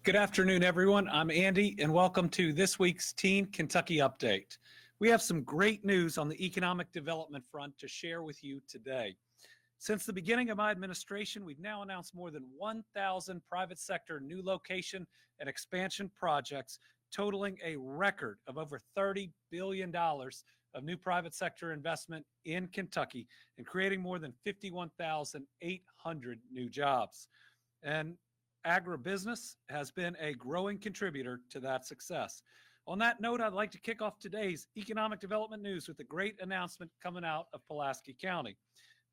Good afternoon, everyone. I'm Andy, and welcome to this week's Teen Kentucky Update. We have some great news on the economic development front to share with you today. Since the beginning of my administration, we've now announced more than 1,000 private sector new location and expansion projects, totaling a record of over $30 billion of new private sector investment in Kentucky and creating more than 51,800 new jobs. And agribusiness has been a growing contributor to that success. On that note, I'd like to kick off today's economic development news with a great announcement coming out of Pulaski County.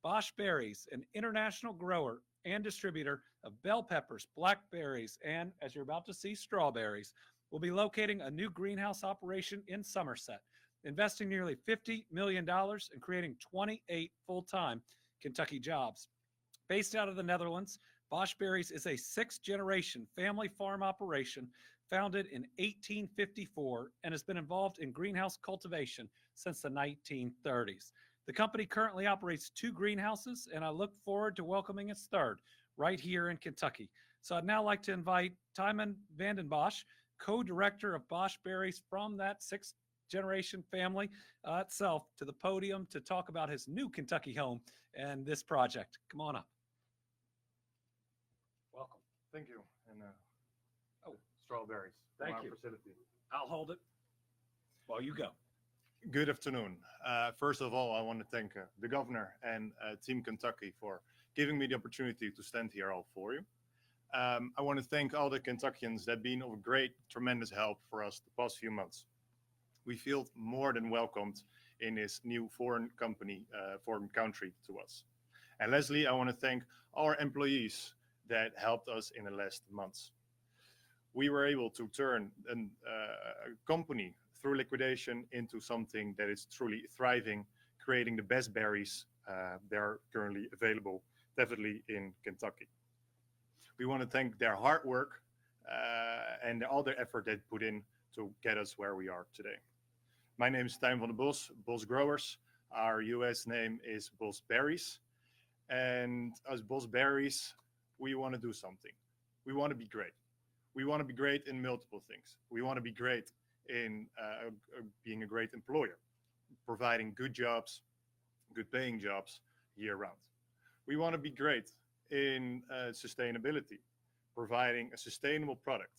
Bosch Berries, an international grower and distributor of bell peppers, blackberries, and, as you're about to see, strawberries, will be locating a new greenhouse operation in Somerset, investing nearly $50 million and creating 28 full-time Kentucky jobs. Based out of the Netherlands, Bosch Berries is a sixth-generation family farm operation founded in 1854 and has been involved in greenhouse cultivation since the 1930s. The company currently operates 2 greenhouses, and I look forward to welcoming its third right here in Kentucky. So I'd now like to invite Tijmen van den Bosch, co-director of Bosch Berries from that sixth-generation family itself, to the podium to talk about his new Kentucky home and this project. Come on up. Welcome. Thank you. And strawberries. Thank you. Facility. I'll hold it while you go. Good afternoon. First of all, I want to thank the governor and Team Kentucky for giving me the opportunity to stand here all for you. I want to thank all the Kentuckians that have been of great, tremendous help for us the past few months. We feel more than welcomed in this new foreign country to us. And Leslie, I want to thank our employees that helped us in the last months. We were able to turn a company through liquidation into something that is truly thriving, creating the best berries that are currently available, definitely in Kentucky. We want to thank their hard work and all their effort they put in to get us where we are today. My name is Tijmen van den Bosch, Bosch Growers. Our US name is Bosch Berries. And as Bosch Berries, we want to do something. We want to be great. We want to be great in multiple things. We want to be great in being a great employer, providing good jobs, good paying jobs year round. We want to be great in sustainability, providing a sustainable product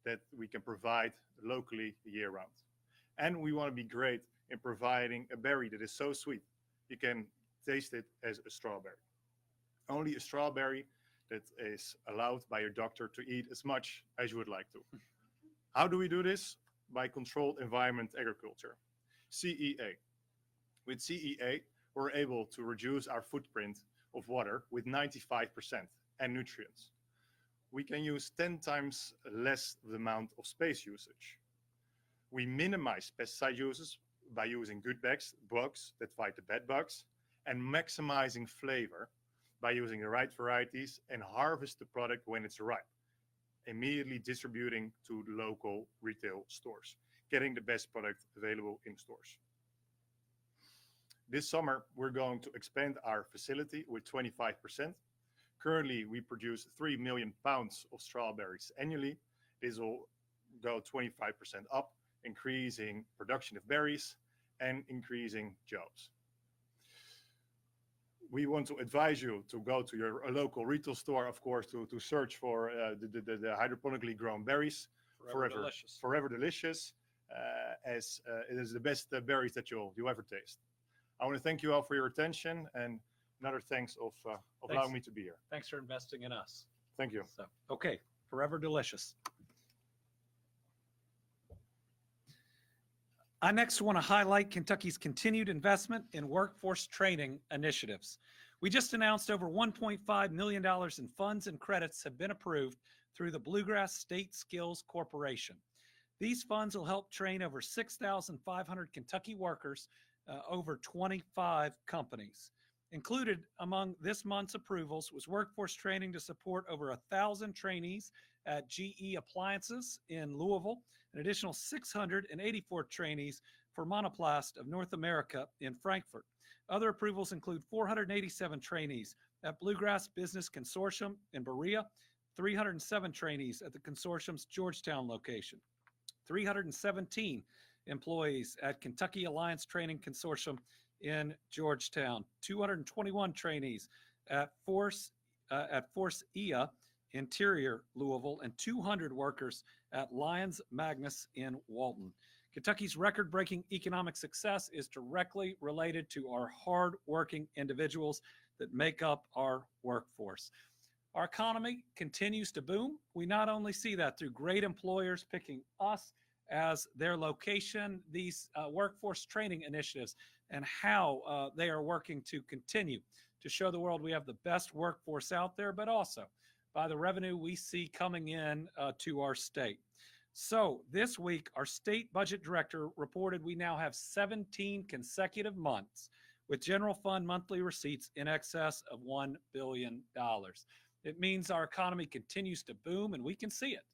that we can provide locally year round. And we want to be great in providing a berry that is so sweet you can taste it as a strawberry. Only a strawberry that is allowed by your doctor to eat as much as you would like to. How do we do this? By controlled environment agriculture, CEA. With CEA, we're able to reduce our footprint of water with 95% and nutrients. We can use 10 times less the amount of space usage. We minimize pesticide uses by using good bugs that fight the bad bugs and maximizing flavor by using the right varieties and harvest the product when it's ripe, immediately distributing to the local retail stores, getting the best product available in stores. This summer, we're going to expand our facility with 25%. Currently, we produce 3 million pounds of strawberries annually. This will go 25% up, increasing production of berries and increasing jobs. We want to advise you to go to your local retail store, of course, to search for the hydroponically grown berries. Forever delicious, as it is the best berries that you'll ever taste. I want to thank you all for your attention, and another thanks of allowing me to be here. Thanks for investing in us. Thank you. So, okay, forever delicious. I next want to highlight Kentucky's continued investment in workforce training initiatives. We just announced over $1.5 million in funds and credits have been approved through the Bluegrass State Skills Corporation. These funds will help train over 6,500 Kentucky workers, over 25 companies. Included among this month's approvals was workforce training to support over 1,000 trainees at GE Appliances in Louisville, an additional 684 trainees for Monoplast of North America in Frankfurt. Other approvals include 487 trainees at Bluegrass Business Consortium in Berea, 307 trainees at the consortium's Georgetown location, 317 employees at Kentucky Alliance Training Consortium in Georgetown, 221 trainees at Force EA Interior Louisville, and 200 workers at Lyons Magnus in Walton. Kentucky's record-breaking economic success is directly related to our hard-working individuals that make up our workforce. Our economy continues to boom. We not only see that through great employers picking us as their location, these workforce training initiatives, and how they are working to continue to show the world we have the best workforce out there, but also by the revenue we see coming in to our state. So this week, our state budget director reported we now have 17 consecutive months with general fund monthly receipts in excess of $1 billion. It means our economy continues to boom, and we can see it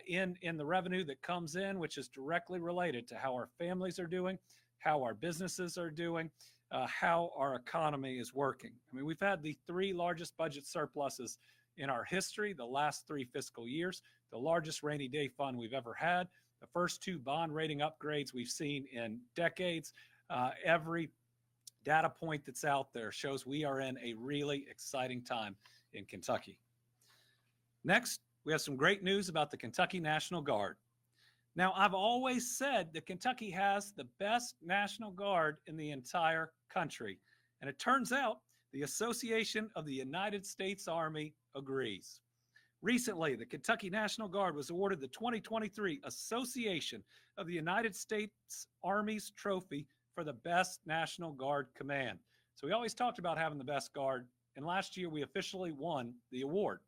in the revenue that comes in, which is directly related to how our families are doing, how our businesses are doing, how our economy is working. I mean, we've had the 3 largest budget surpluses in our history, the last 3 fiscal years, the largest rainy day fund we've ever had, the first 2 bond rating upgrades we've seen in decades. Every data point that's out there shows we are in a really exciting time in Kentucky. Next, we have some great news about the Kentucky National Guard. Now, I've always said that Kentucky has the best National Guard in the entire country, and it turns out the Association of the United States Army agrees. Recently, the Kentucky National Guard was awarded the 2023 Association of the United States Army's Trophy for the Best National Guard Command. So we always talked about having the best guard, and last year we officially won the award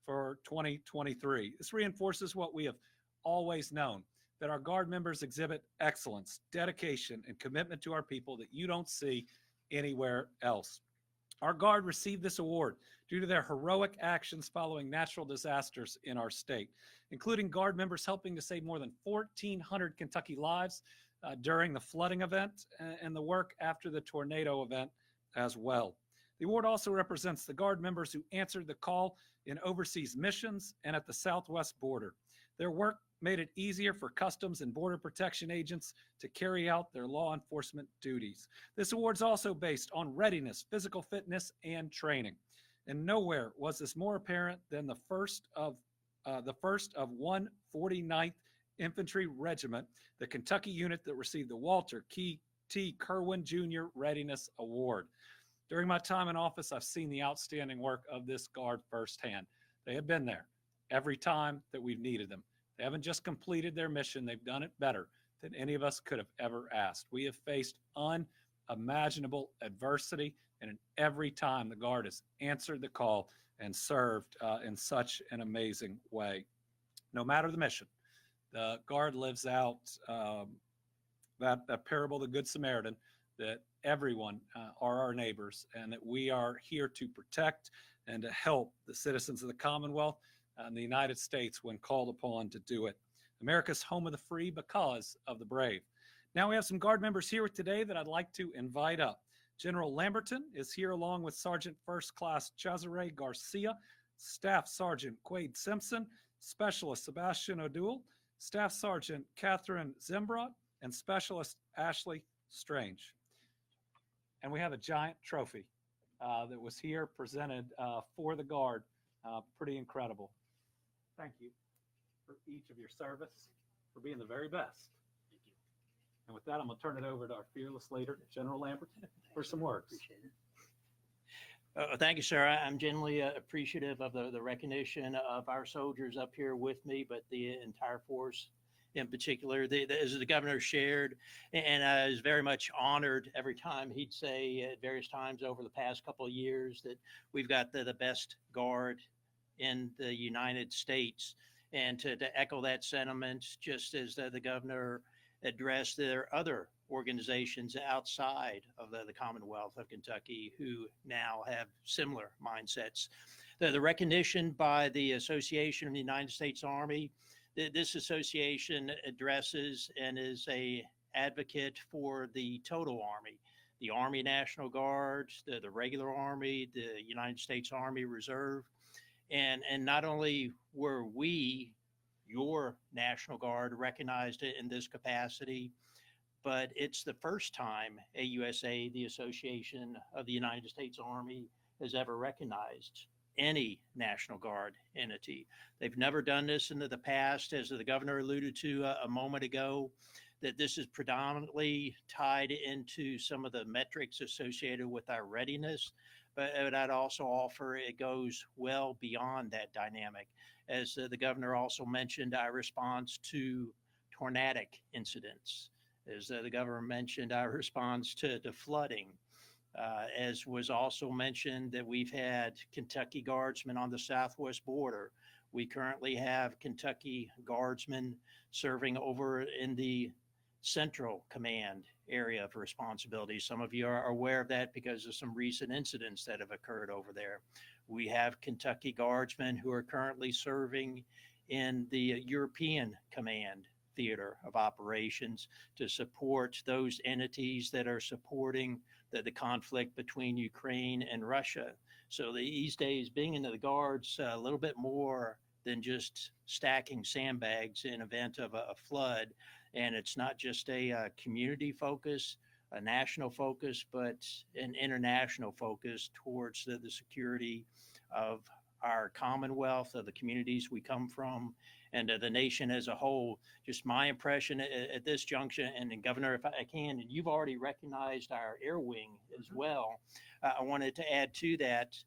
for 2023. This reinforces what we have always known, that our Guard members exhibit excellence, dedication, and commitment to our people that you don't see anywhere else. Our Guard received this award due to their heroic actions following natural disasters in our state, including Guard members helping to save more than 1,400 Kentucky lives during the flooding event and the work after the tornado event as well. The award also represents the Guard members who answered the call in overseas missions and at the southwest border. Their work made it easier for Customs and Border Protection agents to carry out their law enforcement duties. This award is also based on readiness, physical fitness, and training. And nowhere was this more apparent than the first of 149th Infantry Regiment, the Kentucky unit that received the Walter T. Kerwin Jr. Readiness Award. During my time in office, I've seen the outstanding work of this Guard firsthand. They have been there every time that we've needed them. They haven't just completed their mission, they've done it better than any of us could have ever asked. We have faced unimaginable adversity, and in every time the Guard has answered the call and served in such an amazing way. No matter the mission, the Guard lives out that parable, the Good Samaritan, that everyone are our neighbors and that we are here to protect and to help the citizens of the Commonwealth and the United States when called upon to do it. America's home of the free because of the brave. Now we have some Guard members here today that I'd like to invite up. General Lamberton is here along with Sergeant First Class Cesare Garcia, Staff Sergeant Quade Simpson, Specialist Sebastian O'Doul, Staff Sergeant Catherine Zimbrot, and Specialist Ashley Strange. And we have a giant trophy that was here presented for the Guard. Pretty incredible. Thank you for each of your service, for being the very best. Thank you. And with that, I'm going to turn it over to our fearless leader, General Lamberton, for some words. Appreciate it. Thank you, sir. I'm genuinely appreciative of the recognition of our soldiers up here with me, but the entire force in particular, as the governor shared, and I was very much honored every time he'd say at various times over the past couple of years that we've got the best Guard in the United States. And to echo that sentiment, just as the governor addressed their other organizations outside of the Commonwealth of Kentucky who now have similar mindsets. The recognition by the Association of the United States Army, this association addresses and is a advocate for the total Army, the Army National Guard, the regular Army, the United States Army Reserve. And not only were we, your National Guard, recognized in this capacity, but it's the first time AUSA, the Association of the United States Army, has ever recognized any National Guard entity. They've never done this in the past, as the governor alluded to a moment ago, that this is predominantly tied into some of the metrics associated with our readiness. But I'd also offer it goes well beyond that dynamic. As the governor also mentioned, our response to tornadic incidents, as the governor mentioned, our response to flooding, as was also mentioned that we've had Kentucky Guardsmen on the southwest border. We currently have Kentucky Guardsmen serving over in the Central Command area of responsibility. Some of you are aware of that because of some recent incidents that have occurred over there. We have Kentucky Guardsmen who are currently serving in the European Command theater of operations to support those entities that are supporting the conflict between Ukraine and Russia. So these days, being into the Guards a little bit more than just stacking sandbags in event of a flood. And it's not just a community focus, a national focus, but an international focus towards the security of our Commonwealth, of the communities we come from, and the nation as a whole. Just my impression at this junction, and Governor, if I can, and you've already recognized our air wing as well. I wanted to add to that,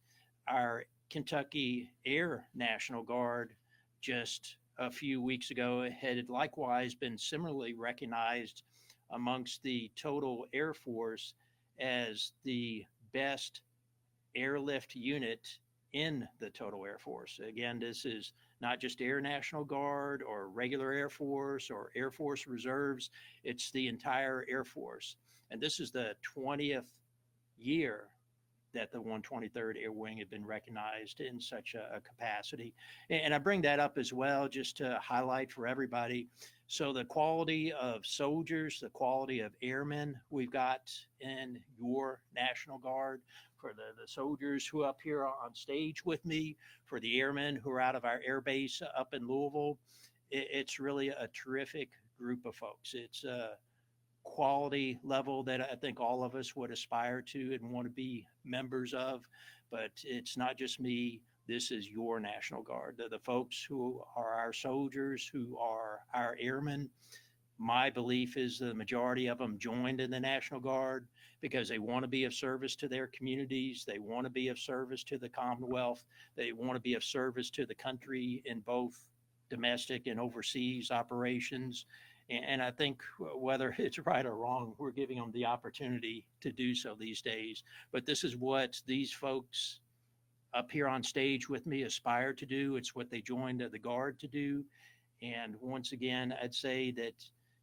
our Kentucky Air National Guard just a few weeks ago had likewise been similarly recognized amongst the total Air Force as the best airlift unit in the total Air Force. Again, this is not just Air National Guard or regular Air Force or Air Force Reserves. It's the entire Air Force. And this is the 20th year that the 123rd Air Wing had been recognized in such a capacity. And I bring that up as well just to highlight for everybody. So the quality of soldiers, the quality of airmen we've got in your National Guard, for the soldiers who are up here on stage with me, for the airmen who are out of our air base up in Louisville, it's really a terrific group of folks. It's a quality level that I think all of us would aspire to and want to be members of. But it's not just me. This is your National Guard. The folks who are our soldiers, who are our airmen. My belief is the majority of them joined in the National Guard because they want to be of service to their communities. They want to be of service to the Commonwealth. They want to be of service to the country in both domestic and overseas operations. And I think whether it's right or wrong, we're giving them the opportunity to do so these days. But this is what these folks up here on stage with me aspire to do. It's what they joined the Guard to do. And once again, I'd say that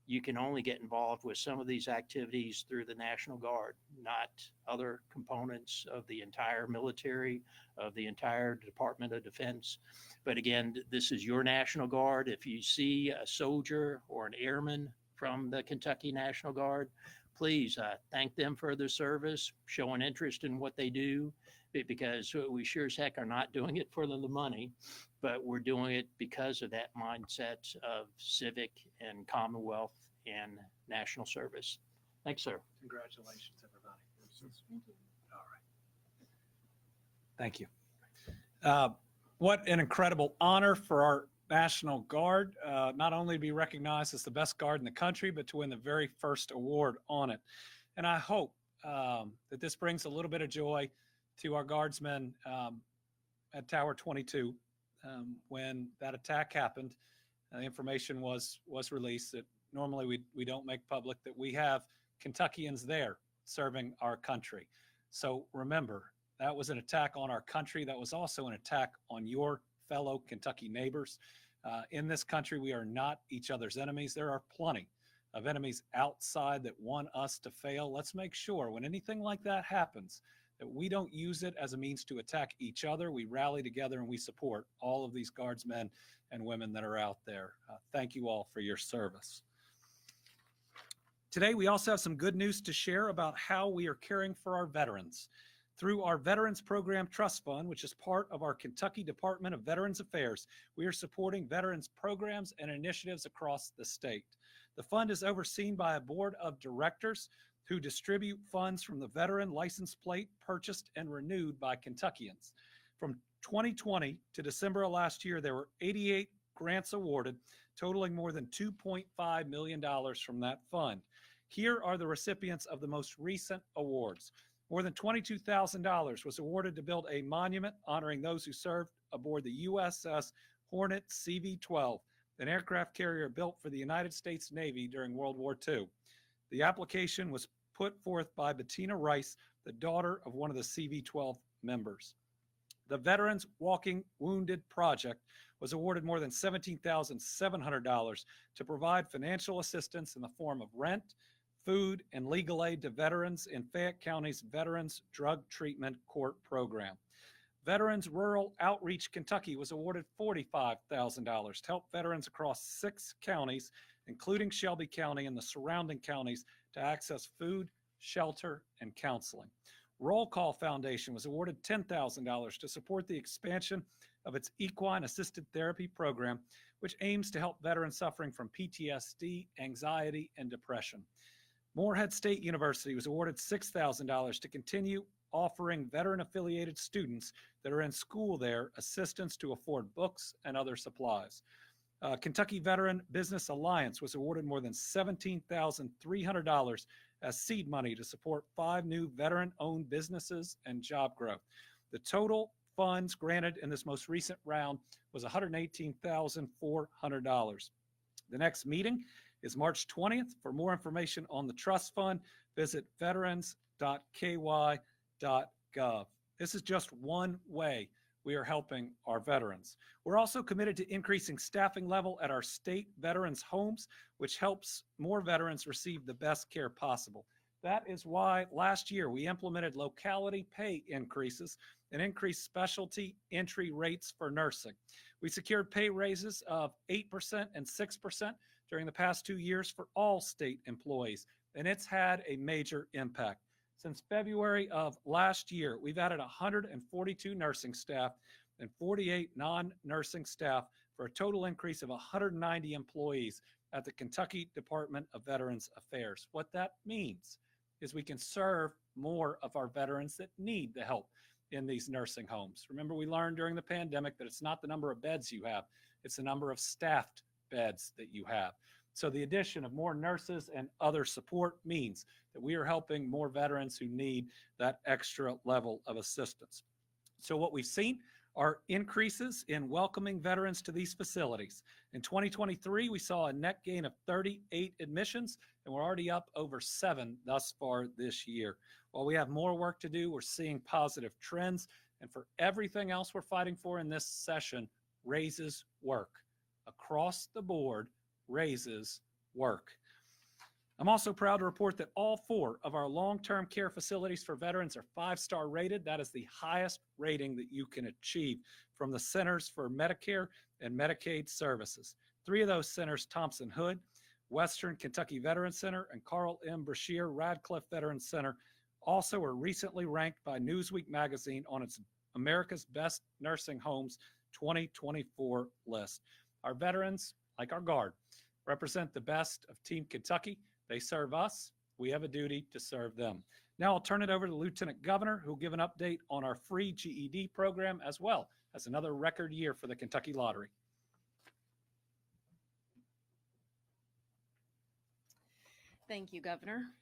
you can only get involved with some of these activities through the National Guard, not other components of the entire military, of the entire Department of Defense. But again, this is your National Guard. If you see a soldier or an airman from the Kentucky National Guard, please thank them for their service, show an interest in what they do, because we sure as heck are not doing it for the money, but we're doing it because of that mindset of civic and Commonwealth and national service. Thanks, sir. Congratulations, everybody. All right. Thank you. What an incredible honor for our National Guard, not only to be recognized as the best guard in the country, but to win the very first award on it. And I hope that this brings a little bit of joy to our guardsmen at Tower 22. When that attack happened, the information was released that normally we don't make public, that we have Kentuckians there serving our country. So remember, that was an attack on our country. That was also an attack on your fellow Kentucky neighbors. In this country, we are not each other's enemies. There are plenty of enemies outside that want us to fail. Let's make sure when anything like that happens, that we don't use it as a means to attack each other. We rally together and we support all of these guardsmen and women that are out there. Thank you all for your service. Today, we also have some good news to share about how we are caring for our veterans. Through our Veterans Program Trust Fund, which is part of our Kentucky Department of Veterans Affairs, we are supporting veterans programs and initiatives across the state. The fund is overseen by a board of directors who distribute funds from the veteran license plate purchased and renewed by Kentuckians. From 2020 to December of last year, there were 88 grants awarded, totaling more than $2.5 million from that fund. Here are the recipients of the most recent awards. More than $22,000 was awarded to build a monument honoring those who served aboard the USS Hornet CV-12, an aircraft carrier built for the United States Navy during World War II. The application was put forth by Bettina Rice, the daughter of one of the CV-12 members. The Veterans Walking Wounded Project was awarded more than $17,700 to provide financial assistance in the form of rent, food, and legal aid to veterans in Fayette County's Veterans Drug Treatment Court Program. Veterans Rural Outreach Kentucky was awarded $45,000 to help veterans across 6 counties, including Shelby County and the surrounding counties, to access food, shelter, and counseling. Roll Call Foundation was awarded $10,000 to support the expansion of its equine assisted therapy program, which aims to help veterans suffering from PTSD, anxiety, and depression. Morehead State University was awarded $6,000 to continue offering veteran-affiliated students that are in school there assistance to afford books and other supplies. Kentucky Veteran Business Alliance was awarded more than $17,300 as seed money to support 5 new veteran-owned businesses and job growth. The total funds granted in this most recent round was $118,400. The next meeting is March 20th. For more information on the trust fund, visit veterans.ky.gov. This is just one way we are helping our veterans. We're also committed to increasing staffing level at our state veterans homes, which helps more veterans receive the best care possible. That is why last year we implemented locality pay increases and increased specialty entry rates for nursing. We secured pay raises of 8% and 6% during the past 2 years for all state employees, and it's had a major impact. Since February of last year, we've added 142 nursing staff and 48 non-nursing staff for a total increase of 190 employees at the Kentucky Department of Veterans Affairs. What that means is we can serve more of our veterans that need the help in these nursing homes. Remember, we learned during the pandemic that it's not the number of beds you have, it's the number of staffed beds that you have. So the addition of more nurses and other support means that we are helping more veterans who need that extra level of assistance. So what we've seen are increases in welcoming veterans to these facilities. In 2023, we saw a net gain of 38 admissions, and we're already up over 7 thus far this year. While we have more work to do, we're seeing positive trends, and for everything else we're fighting for in this session, raises work. Across the board, raises work. I'm also proud to report that all 4 of our long-term care facilities for veterans are 5-star rated. That is the highest rating that you can achieve from the Centers for Medicare and Medicaid Services. 3 of those centers, Thompson Hood, Western Kentucky Veterans Center, and Carl M. Beshear Radcliffe Veterans Center, also were recently ranked by Newsweek magazine on its America's Best Nursing Homes 2024 list. Our veterans, like our Guard, represent the best of Team Kentucky. They serve us. We have a duty to serve them. Now I'll turn it over to the Lieutenant Governor, who will give an update on our free GED program, as well as another record year for the Kentucky Lottery. Thank you, Governor.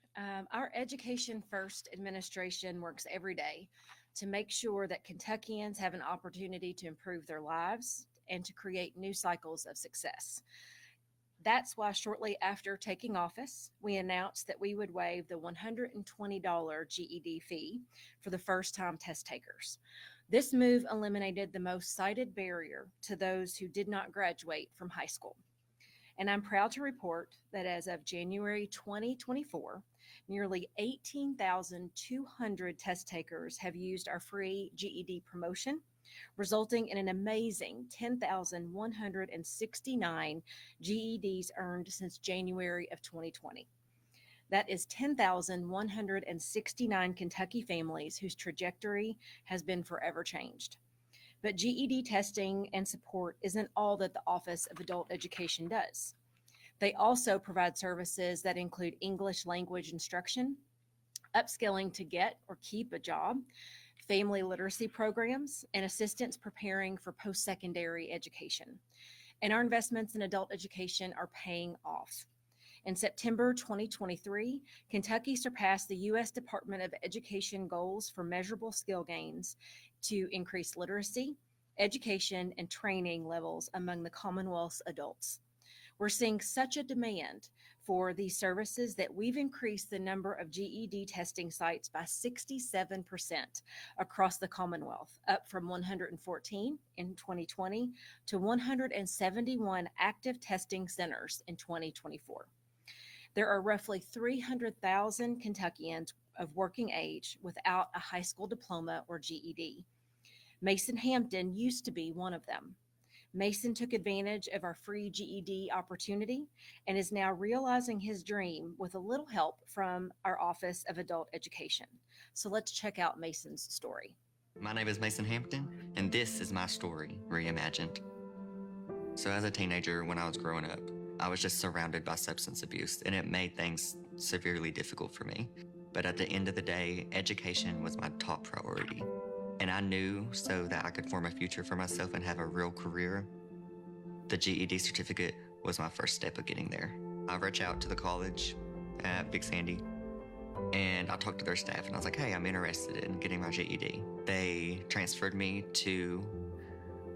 Our Education First administration works every day to make sure that Kentuckians have an opportunity to improve their lives and to create new cycles of success. That's why shortly after taking office, we announced that we would waive the $120 GED fee for the first-time test takers. This move eliminated the most cited barrier to those who did not graduate from high school. And I'm proud to report that as of January 2024, nearly 18,200 test takers have used our free GED promotion, resulting in an amazing 10,169 GEDs earned since January of 2020. That is 10,169 Kentucky families whose trajectory has been forever changed. But GED testing and support isn't all that the Office of Adult Education does. They also provide services that include English language instruction, upskilling to get or keep a job, family literacy programs, and assistance preparing for post-secondary education. And our investments in adult education are paying off. In September 2023, Kentucky surpassed the U.S. Department of Education goals for measurable skill gains to increase literacy, education, and training levels among the Commonwealth's adults. We're seeing such a demand for these services that we've increased the number of GED testing sites by 67% across the Commonwealth, up from 114 in 2020 to 171 active testing centers in 2024. There are roughly 300,000 Kentuckians of working age without a high school diploma or GED. Mason Hampton used to be one of them. Mason took advantage of our free GED opportunity and is now realizing his dream with a little help from our Office of Adult Education. So let's check out Mason's story. My name is Mason Hampton, and this is my story reimagined. So as a teenager, when I was growing up, I was just surrounded by substance abuse, and it made things severely difficult for me. But at the end of the day, education was my top priority. And I knew so that I could form a future for myself and have a real career, the GED certificate was my first step of getting there. I reached out to the college at Big Sandy, and I talked to their staff, and I was like, hey, I'm interested in getting my GED. They transferred me to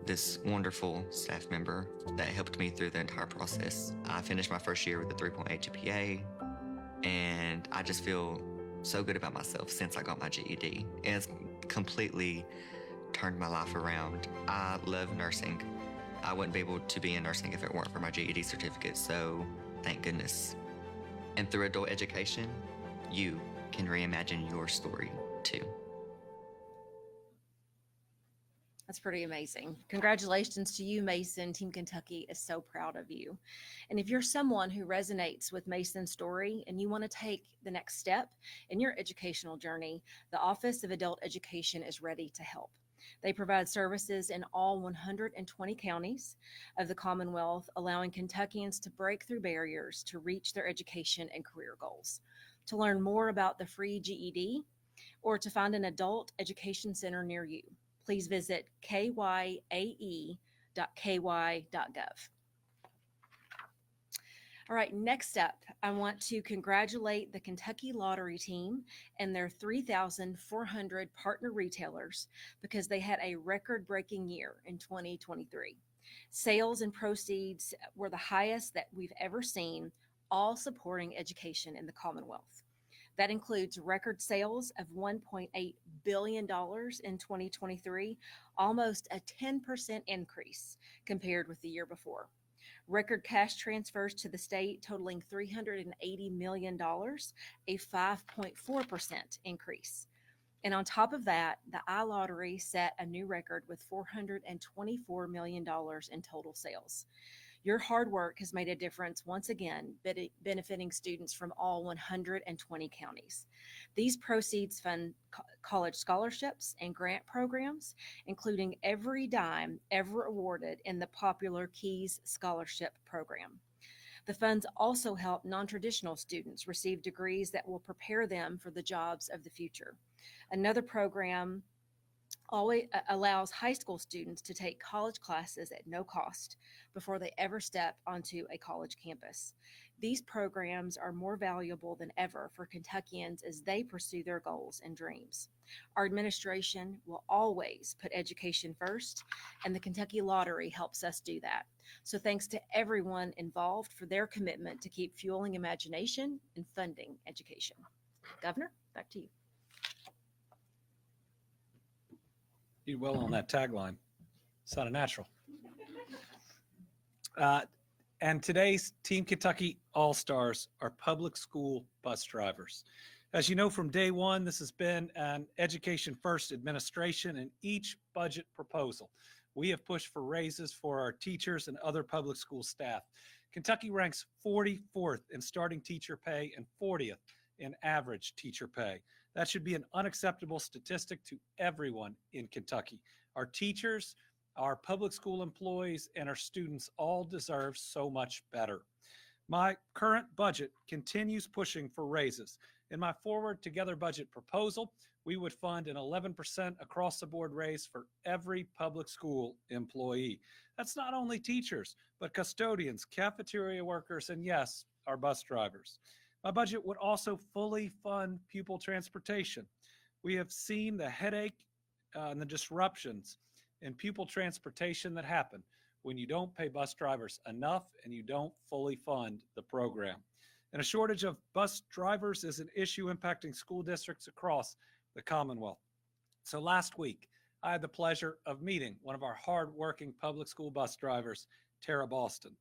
this wonderful staff member that helped me through the entire process. I finished my first year with a 3.8 GPA, and I just feel so good about myself since I got my GED. And it's completely turned my life around. I love nursing. I wouldn't be able to be in nursing if it weren't for my GED certificate, so thank goodness. And through adult education, you can reimagine your story too. That's pretty amazing. Congratulations to you, Mason. Team Kentucky is so proud of you. And if you're someone who resonates with Mason's story and you want to take the next step in your educational journey, the Office of Adult Education is ready to help. They provide services in all 120 counties of the Commonwealth, allowing Kentuckians to break through barriers to reach their education and career goals. To learn more about the free GED or to find an adult education center near you, please visit kyae.ky.gov. All right, next up, I want to congratulate the Kentucky Lottery team and their 3,400 partner retailers because they had a record-breaking year in 2023. Sales and proceeds were the highest that we've ever seen, all supporting education in the Commonwealth. That includes record sales of $1.8 billion in 2023, almost a 10% increase compared with the year before. Record cash transfers to the state totaling $380 million, a 5.4% increase. And on top of that, the iLottery set a new record with $424 million in total sales. Your hard work has made a difference once again, benefiting students from all 120 counties. These proceeds fund college scholarships and grant programs, including every dime ever awarded in the popular Keys Scholarship Program. The funds also help non-traditional students receive degrees that will prepare them for the jobs of the future. Another program always allows high school students to take college classes at no cost before they ever step onto a college campus. These programs are more valuable than ever for Kentuckians as they pursue their goals and dreams. Our administration will always put education first, and the Kentucky Lottery helps us do that. So thanks to everyone involved for their commitment to keep fueling imagination and funding education. Governor, back to you. You did well on that tagline. Sounded natural. And today's Team Kentucky All-Stars are public school bus drivers. As you know, from day one, this has been an education first administration in each budget proposal. we have pushed for raises for our teachers and other public school staff. Kentucky ranks 44th in starting teacher pay and 40th in average teacher pay. That should be an unacceptable statistic to everyone in Kentucky. Our teachers, our public school employees, and our students all deserve so much better. My current budget continues pushing for raises. In my Forward Together budget proposal, we would fund an 11% across the board raise for every public school employee. That's not only teachers, but custodians, cafeteria workers, and yes, our bus drivers. My budget would also fully fund pupil transportation. We have seen the headache and the disruptions in pupil transportation that happen when you don't pay bus drivers enough and you don't fully fund the program. And a shortage of bus drivers is an issue impacting school districts across the Commonwealth. So last week, I had the pleasure of meeting one of our hardworking public school bus drivers, Tara Boston.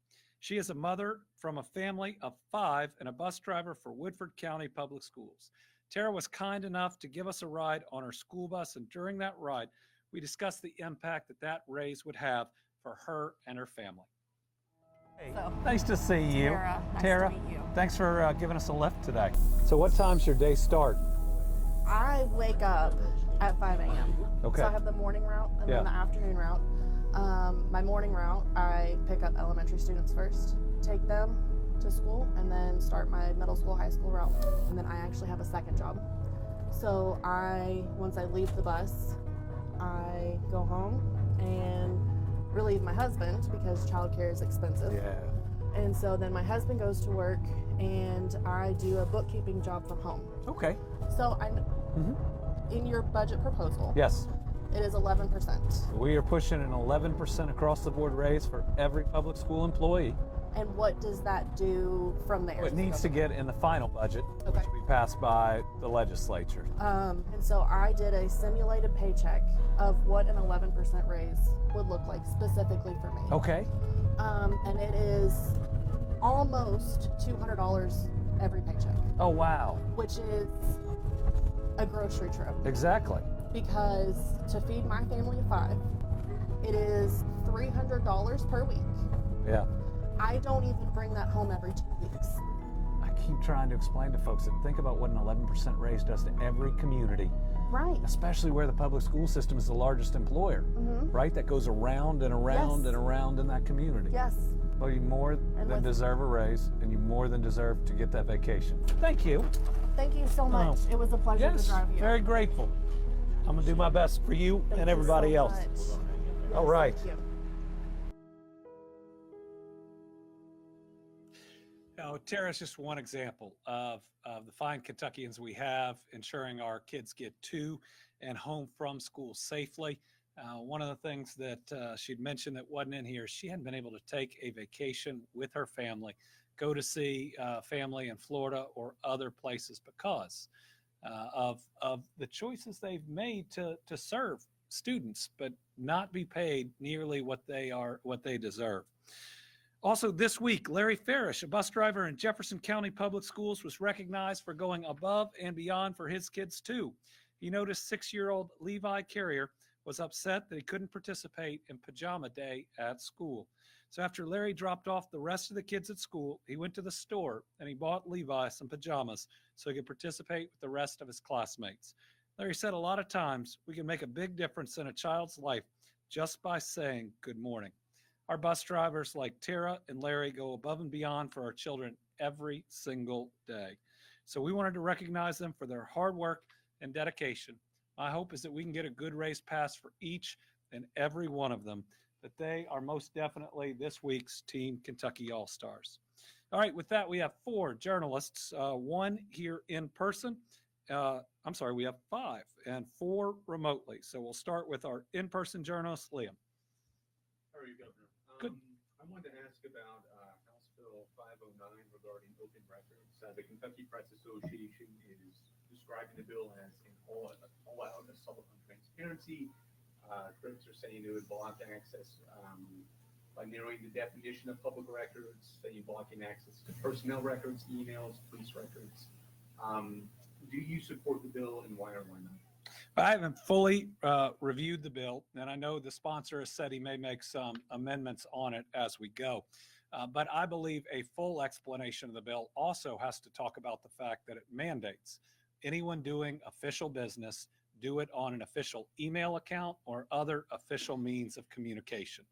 She is a mother from a family of 5 and a bus driver for Woodford County Public Schools. Tara was kind enough to give us a ride on her school bus, and during that ride, we discussed the impact that raise would have for her and her family. Hey, nice to see you. Tara, nice to meet you. Thanks for giving us a lift today. So what time's your day start? I wake up at 5 a.m. Okay. So I have the morning route and then the afternoon route. My morning route, I pick up elementary students first, take them to school, and then start my middle school, high school route. And then I actually have a second job. So once I leave the bus, I go home and relieve my husband because childcare is expensive. Yeah. And so then my husband goes to work and I do a bookkeeping job from home. Okay. So in your budget proposal, Yes. it is 11%. We are pushing an 11% across the board raise for every public school employee. And what does that do from there? It needs to get in the final budget, Okay. which will be passed by the legislature. And so I did a simulated paycheck of what an 11% raise would look like specifically for me. Okay. And it is almost $200 every paycheck, Oh, wow. which is a grocery trip. Exactly. Because to feed my family of 5, it is $300 per week. Yeah. I don't even bring that home every 2 weeks. I keep trying to explain to folks that think about what an 11% raise does to every community, Right. especially where the public school system is the largest employer, right? That goes around and around Yes. and around in that community. Yes. Well, you more than with- deserve a raise, and you more than deserve to get that vacation. Thank you. Thank you so much. It was a pleasure Yes, to drive you. very grateful. I'm gonna do my best for you Thank and you everybody so else. much. All Yes, right. Thank you. Now, Tara's just one example of the fine Kentuckians we have ensuring our kids get to and home from school safely. One of the things that she'd mentioned that wasn't in here, she hadn't been able to take a vacation with her family, go to see family in Florida or other places because of the choices they've made to serve students, but not be paid nearly what they deserve. Also this week, Larry Farish, a bus driver in Jefferson County Public Schools, was recognized for going above and beyond for his kids too. He noticed 6-year-old Levi Carrier was upset that he couldn't participate in pajama day at school. So after Larry dropped off the rest of the kids at school, he went to the store and he bought Levi some pajamas so he could participate with the rest of his classmates. Larry said a lot of times we can make a big difference in a child's life just by saying good morning. Our bus drivers like Tara and Larry go above and beyond for our children every single day. So we wanted to recognize them for their hard work and dedication. My hope is that we can get a good race pass for each and every one of them, but they are most definitely this week's Team Kentucky All-Stars. All right, with that, we have 4 journalists, 1 here in person. We have 5 and 4 remotely. So we'll start with our in-person journalist, Liam. How are you, Governor? Good. I wanted to ask about House Bill 509 regarding open records. The Kentucky Press Association is describing the bill as an all-out assault on transparency. Critics are saying it would block access by narrowing the definition of public records, saying blocking access to personnel records, emails, police records. Do you support the bill, and why or why not? I haven't fully reviewed the bill, and I know the sponsor has said he may make some amendments on it as we go. But I believe a full explanation of the bill also has to talk about the fact that it mandates anyone doing official business do it on an official email account or other official means of communication.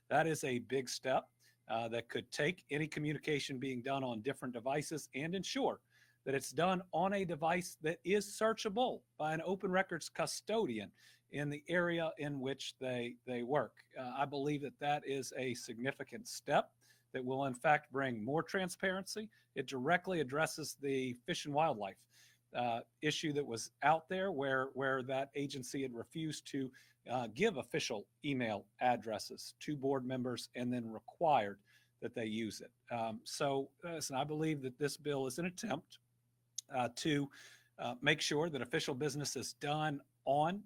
That is a big step that could take any communication being done on different devices and ensure that it's done on a device that is searchable by an open records custodian in the area in which they work. I believe that that is a significant step that will in fact bring more transparency. It directly addresses the Fish and Wildlife issue that was out there where that agency had refused to give official email addresses to board members and then required that they use it. So listen, I believe that this bill is an attempt to make sure that official business is done on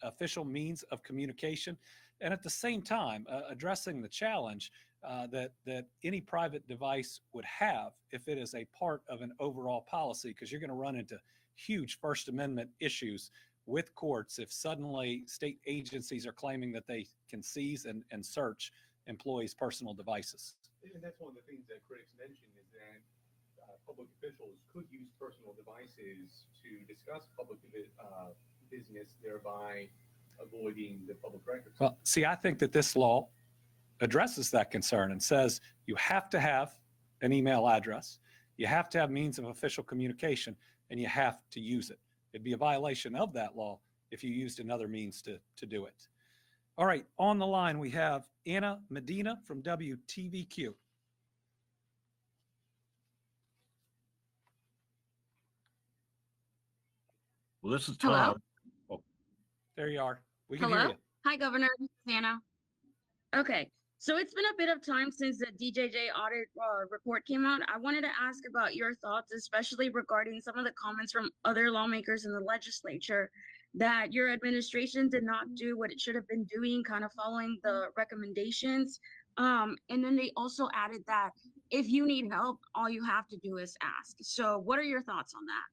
official means of communication, and at the same time addressing the challenge that any private device would have if it is a part of an overall policy, because you're going to run into huge First Amendment issues with courts if suddenly state agencies are claiming that they can seize and search employees' personal devices. And that's one of the things that critics mention is that public officials could use personal devices to discuss public business, thereby avoiding the public records. Well, see, I think that this law addresses that concern and says you have to have an email address, you have to have means of official communication, and you have to use it. It'd be a violation of that law if you used another means to do it. All right, on the line we have Anna Medina from WTVQ. Well, this is Hello? Tom. There you are. We can Hello? hear you. Hi, Governor. This is Anna. Okay, so it's been a bit of time since the DJJ audit report came out. I wanted to ask about your thoughts, especially regarding some of the comments from other lawmakers in the legislature that your administration did not do what it should have been doing, kind of following the recommendations. And then they also added that if you need help, all you have to do is ask. So what are your thoughts on that?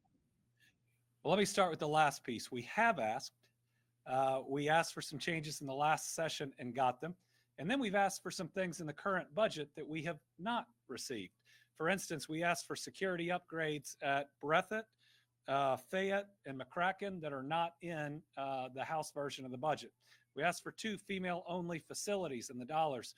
Well, let me start with the last piece. We have asked. We asked for some changes in the last session and got them. And then we've asked for some things in the current budget that we have not received. For instance, we asked for security upgrades at Breathitt, Fayette, and McCracken that are not in the House version of the budget. We asked for 2 female-only facilities and the dollars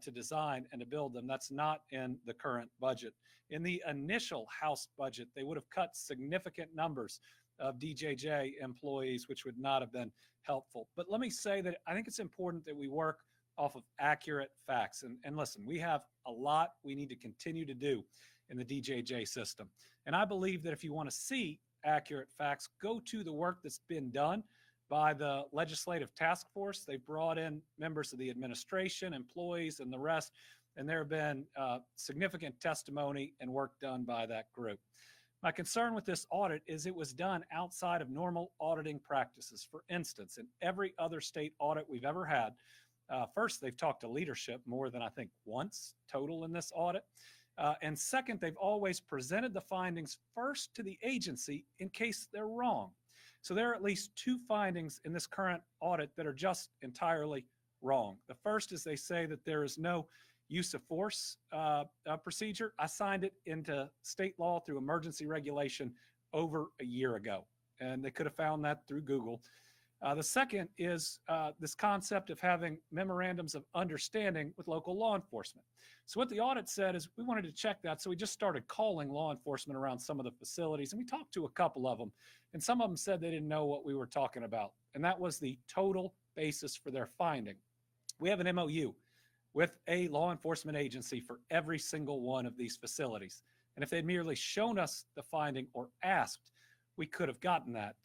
to design and to build them. That's not in the current budget. In the initial House budget, they would have cut significant numbers of DJJ employees, which would not have been helpful. But let me say that I think it's important that we work off of accurate facts. And listen, we have a lot we need to continue to do in the DJJ system. And I believe that if you want to see accurate facts, go to the work that's been done by the legislative task force. They've brought in members of the administration, employees, and the rest. And there have been significant testimony and work done by that group. My concern with this audit is it was done outside of normal auditing practices. For instance, in every other state audit we've ever had, first, they've talked to leadership more than I think once total in this audit. And second, they've always presented the findings first to the agency in case they're wrong. So there are at least 2 findings in this current audit that are just entirely wrong. The first is they say that there is no use of force procedure. I signed it into state law through emergency regulation over a year ago, and they could have found that through Google. The second is this concept of having memorandums of understanding with local law enforcement. So what the audit said is we wanted to check that, so we just started calling law enforcement around some of the facilities, and we talked to a couple of them, and some of them said they didn't know what we were talking about, and that was the total basis for their finding. We have an MOU with a law enforcement agency for every single one of these facilities, and if they'd merely shown us the finding or asked, we could have gotten that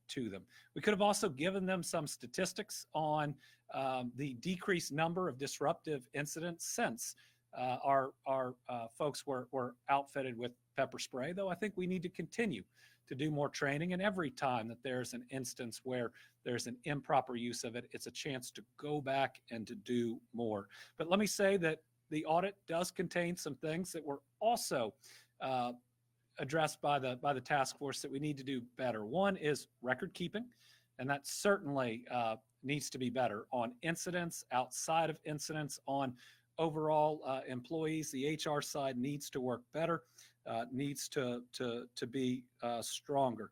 to them. We could have also given them some statistics on the decreased number of disruptive incidents since our folks were outfitted with pepper spray, though I think we need to continue to do more training. And every time that there's an instance where there's an improper use of it, it's a chance to go back and to do more. But let me say that the audit does contain some things that were also addressed by the task force that we need to do better. One is record keeping. And that certainly needs to be better on incidents, outside of incidents, on overall employees. The HR side needs to work better, needs to be stronger.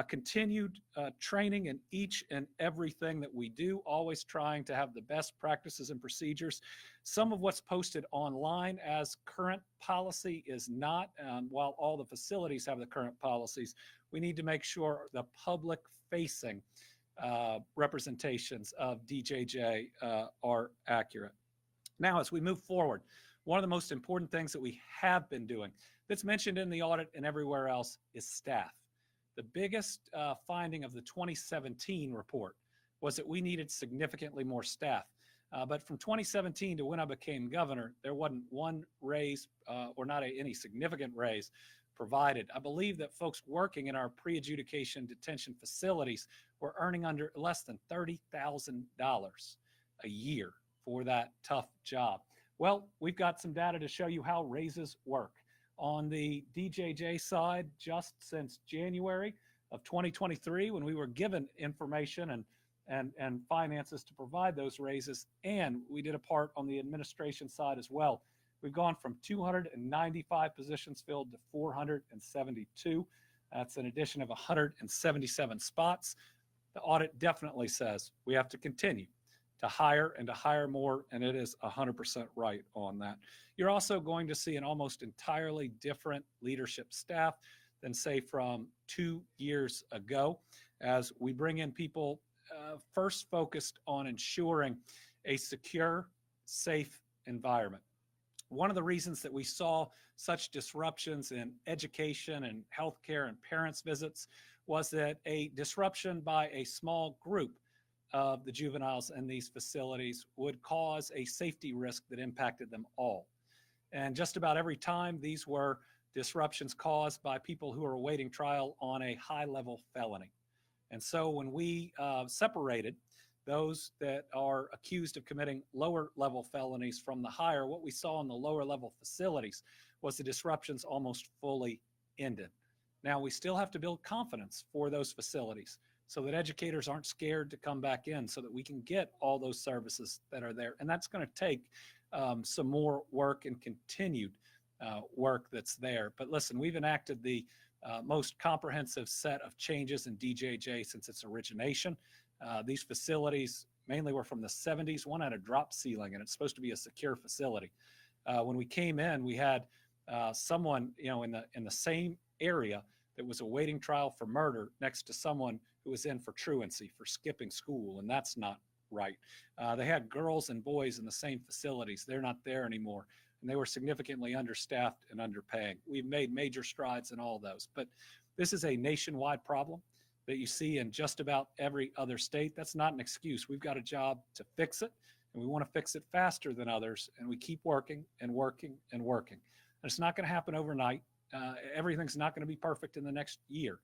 Continued training in each and everything that we do, always trying to have the best practices and procedures. Some of what's posted online as current policy is not. While all the facilities have the current policies, we need to make sure the public facing representations of DJJ are accurate. Now, as we move forward, one of the most important things that we have been doing that's mentioned in the audit and everywhere else is staff. The biggest finding of the 2017 report was that we needed significantly more staff. But from 2017 to when I became governor, there wasn't one raise or not any significant raise provided. I believe that folks working in our pre-adjudication detention facilities were earning under less than $30,000 a year for that tough job. Well, we've got some data to show you how raises work. On the DJJ side, just since January of 2023, when we were given information and finances to provide those raises, and we did a part on the administration side as well, we've gone from 295 positions filled to 472. That's an addition of 177 spots. The audit definitely says we have to continue to hire and to hire more, and it is 100% right on that. You're also going to see an almost entirely different leadership staff than, say, from 2 years ago, as we bring in people first focused on ensuring a secure, safe environment. One of the reasons that we saw such disruptions in education and healthcare and parents' visits was that a disruption by a small group of the juveniles in these facilities would cause a safety risk that impacted them all. And just about every time, these were disruptions caused by people who are awaiting trial on a high-level felony. And so when we separated those that are accused of committing lower-level felonies from the higher, what we saw in the lower-level facilities was the disruptions almost fully ended. Now, we still have to build confidence for those facilities so that educators aren't scared to come back in, so that we can get all those services that are there. And that's going to take some more work and continued work that's there. But listen, we've enacted the most comprehensive set of changes in DJJ since its origination. These facilities mainly were from the 70s. One had a drop ceiling, and it's supposed to be a secure facility. When we came in, we had someone, in the same area that was awaiting trial for murder next to someone who was in for truancy, for skipping school, and that's not right. They had girls and boys in the same facilities. They're not there anymore, and they were significantly understaffed and underpaying. We've made major strides in all those, but this is a nationwide problem that you see in just about every other state. That's not an excuse. We've got a job to fix it, and we want to fix it faster than others, and we keep working and working and working. And it's not going to happen overnight. Everything's not going to be perfect in the next year,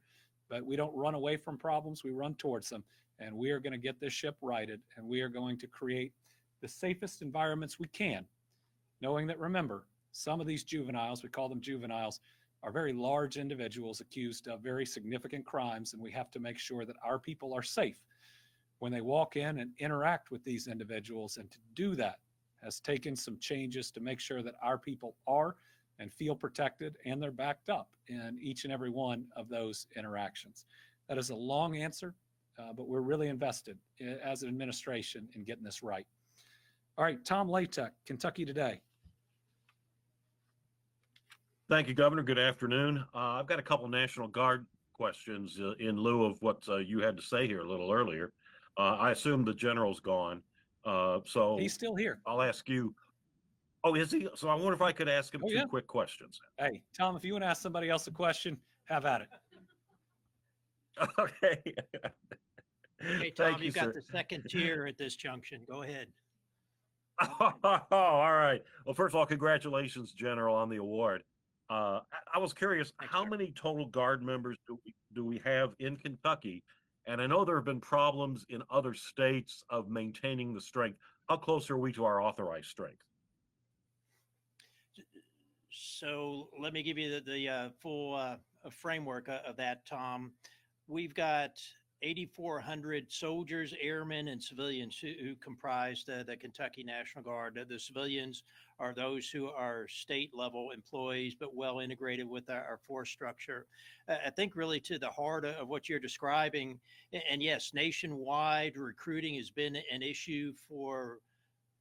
but we don't run away from problems. We run towards them, and we are going to get this ship righted, and we are going to create the safest environments we can, knowing that, remember, some of these juveniles, we call them juveniles, are very large individuals accused of very significant crimes, and we have to make sure that our people are safe when they walk in and interact with these individuals. And to do that has taken some changes to make sure that our people are and feel protected, and they're backed up in each and every one of those interactions. That is a long answer, but we're really invested as an administration in getting this right. All right, Tom Latek, Kentucky Today. Thank you, Governor. Good afternoon. I've got a couple National Guard questions in lieu of what you had to say here a little earlier. I assume the general's gone, so He's still here. I'll ask you. Oh, is he? So I wonder if I could ask him two quick questions. Hey, Tom, if you want to ask somebody else a question, have at it. Okay. Hey, Tom, you've got the second tier at this junction. Go ahead. All right. Well, first of all, congratulations, General, on the award. I was curious, how many total Guard members do we have in Kentucky? And I know there have been problems in other states of maintaining the strength. How close are we to our authorized strength? So let me give you the full framework of that, Tom. We've got 8,400 soldiers, airmen, and civilians who comprise the Kentucky National Guard. The civilians are those who are state level employees, but well integrated with our force structure. I think really to the heart of what you're describing, and yes, nationwide recruiting has been an issue for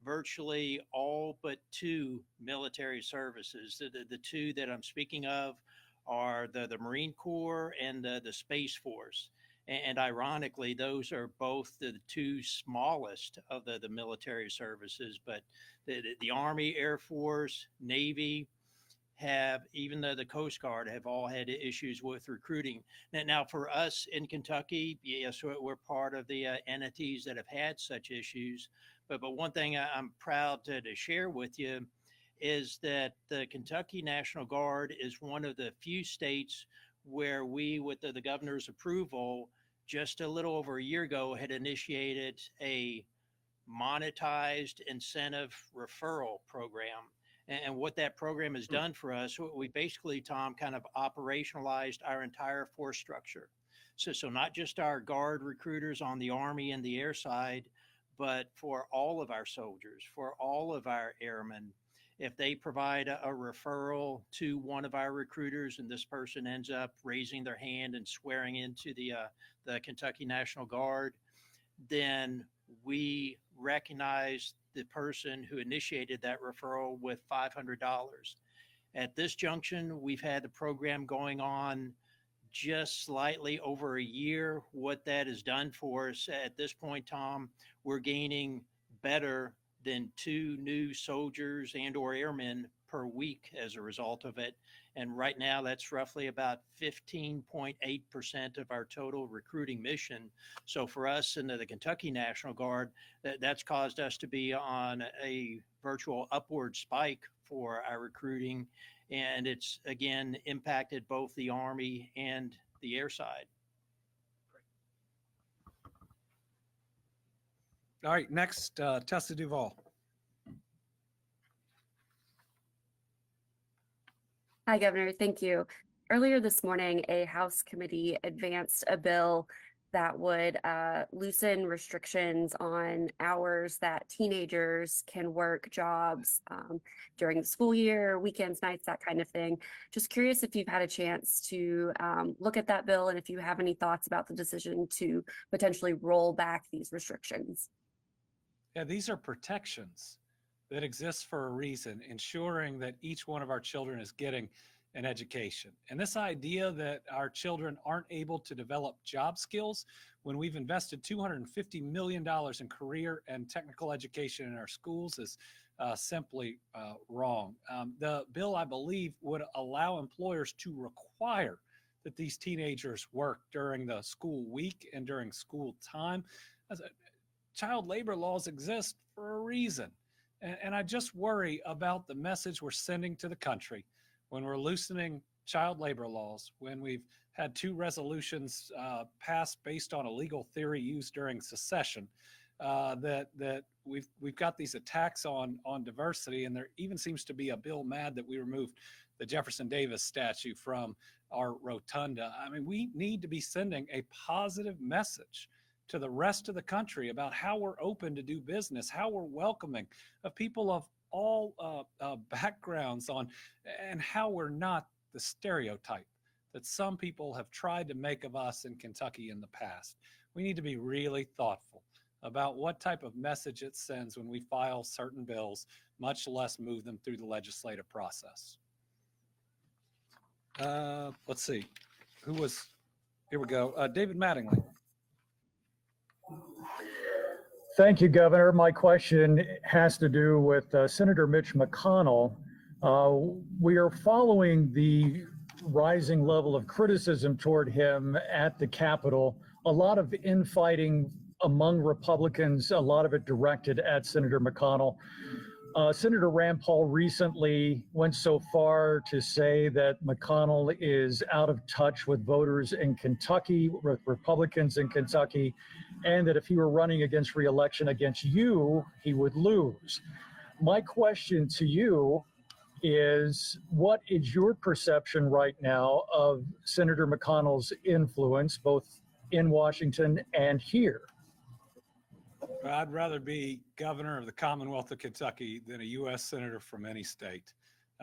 virtually all but two military services. The two that I'm speaking of are the Marine Corps and the Space Force. And ironically, those are both the two smallest of the military services. But the Army, Air Force, Navy have, even though the Coast Guard have all had issues with recruiting. Now for us in Kentucky, yes, we're part of the entities that have had such issues. But one thing I'm proud to share with you is that the Kentucky National Guard is one of the few states where we, with the governor's approval, just a little over a year ago, had initiated a monetized incentive referral program. And what that program has done for us, we basically, Tom, kind of operationalized our entire force structure. So not just our Guard recruiters on the Army and the air side, but for all of our soldiers, for all of our airmen. If they provide a referral to one of our recruiters and this person ends up raising their hand and swearing into the Kentucky National Guard, then we recognize the person who initiated that referral with $500. At this junction, we've had the program going on just slightly over a year. What that has done for us at this point, Tom, we're gaining better than 2 new soldiers and or airmen per week as a result of it. And right now that's roughly about 15.8% of our total recruiting mission. So for us in the Kentucky National Guard, that's caused us to be on a virtual upward spike for our recruiting. And it's, again, impacted both the Army and the air side. All right, next, Tessa Duvall. Hi, Governor. Thank you. Earlier this morning, a House committee advanced a bill that would loosen restrictions on hours that teenagers can work jobs during the school year, weekends, nights, that kind of thing. Just curious if you've had a chance to look at that bill and if you have any thoughts about the decision to potentially roll back these restrictions. Yeah, these are protections that exist for a reason, ensuring that each one of our children is getting an education. And this idea that our children aren't able to develop job skills when we've invested $250 million in career and technical education in our schools is simply wrong. The bill, I believe, would allow employers to require that these teenagers work during the school week and during school time. Child labor laws exist for a reason. And I just worry about the message we're sending to the country when we're loosening child labor laws, when we've had 2 resolutions passed based on a legal theory used during secession, that we've got these attacks on diversity, and there even seems to be a bill mad that we removed the Jefferson Davis statue from our rotunda. I mean, we need to be sending a positive message to the rest of the country about how we're open to do business, how we're welcoming of people of all backgrounds and how we're not the stereotype that some people have tried to make of us in Kentucky in the past. We need to be really thoughtful about what type of message it sends when we file certain bills, much less move them through the legislative process. Let's see, here we go, David Mattingly. Thank you, Governor. My question has to do with Senator Mitch McConnell. We are following the rising level of criticism toward him at the Capitol. A lot of infighting among Republicans, a lot of it directed at Senator McConnell. Senator Rand Paul recently went so far to say that McConnell is out of touch with voters in Kentucky, with Republicans in Kentucky, and that if he were running against re-election against you, he would lose. My question to you is, what is your perception right now of Senator McConnell's influence, both in Washington and here. I'd rather be governor of the Commonwealth of Kentucky than a U.S. senator from any state.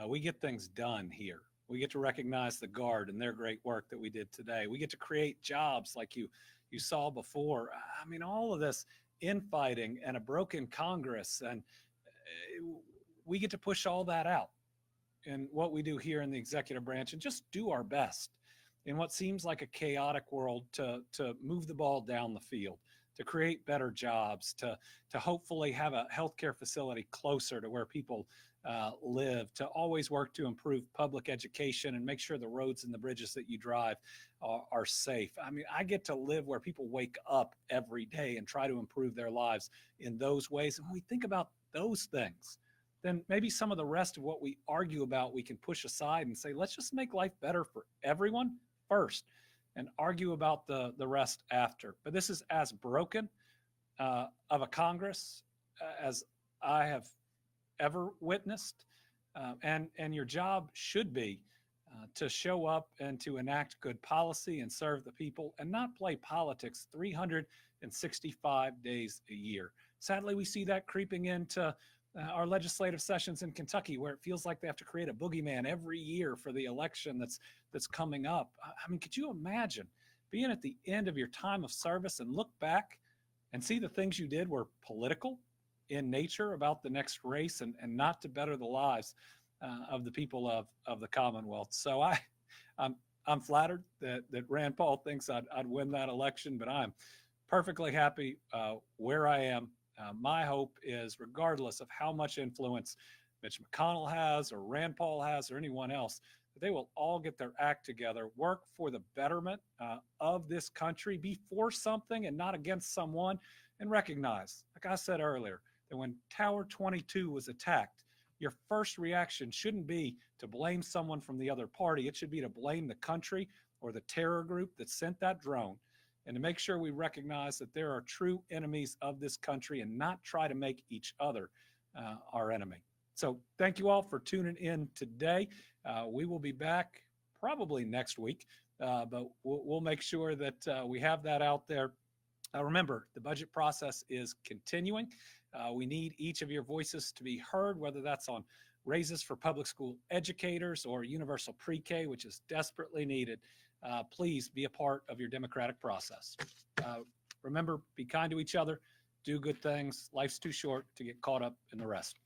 We get things done here. We get to recognize the Guard and their great work that we did today. We get to create jobs like you saw before. I mean, all of this infighting and a broken Congress, and we get to push all that out in what we do here in the executive branch and just do our best in what seems like a chaotic world to move the ball down the field, to create better jobs, to hopefully have a healthcare facility closer to where people live, to always work to improve public education and make sure the roads and the bridges that you drive are safe. I mean, I get to live where people wake up every day and try to improve their lives in those ways. And when we think about those things, then maybe some of the rest of what we argue about, we can push aside and say, let's just make life better for everyone first and argue about the rest after. But this is as broken of a Congress as I have ever witnessed. And your job should be to show up and to enact good policy and serve the people and not play politics 365 days a year. Sadly, we see that creeping into our legislative sessions in Kentucky, where it feels like they have to create a boogeyman every year for the election that's coming up. I mean, could you imagine being at the end of your time of service and look back and see the things you did were political in nature about the next race and not to better the lives of the people of the Commonwealth? So I'm flattered that Rand Paul thinks I'd win that election, but I'm perfectly happy where I am. My hope is, regardless of how much influence Mitch McConnell has or Rand Paul has or anyone else, that they will all get their act together, work for the betterment of this country, be for something and not against someone, and recognize, like I said earlier, that when Tower 22 was attacked, your first reaction shouldn't be to blame someone from the other party. It should be to blame the country or the terror group that sent that drone, and to make sure we recognize that there are true enemies of this country and not try to make each other our enemy. So thank you all for tuning in today. We will be back probably next week, but we'll make sure that we have that out there. Remember, the budget process is continuing. We need each of your voices to be heard, whether that's on raises for public school educators or universal pre-K, which is desperately needed. Please be a part of your democratic process. Remember, be kind to each other, do good things. Life's too short to get caught up in the rest.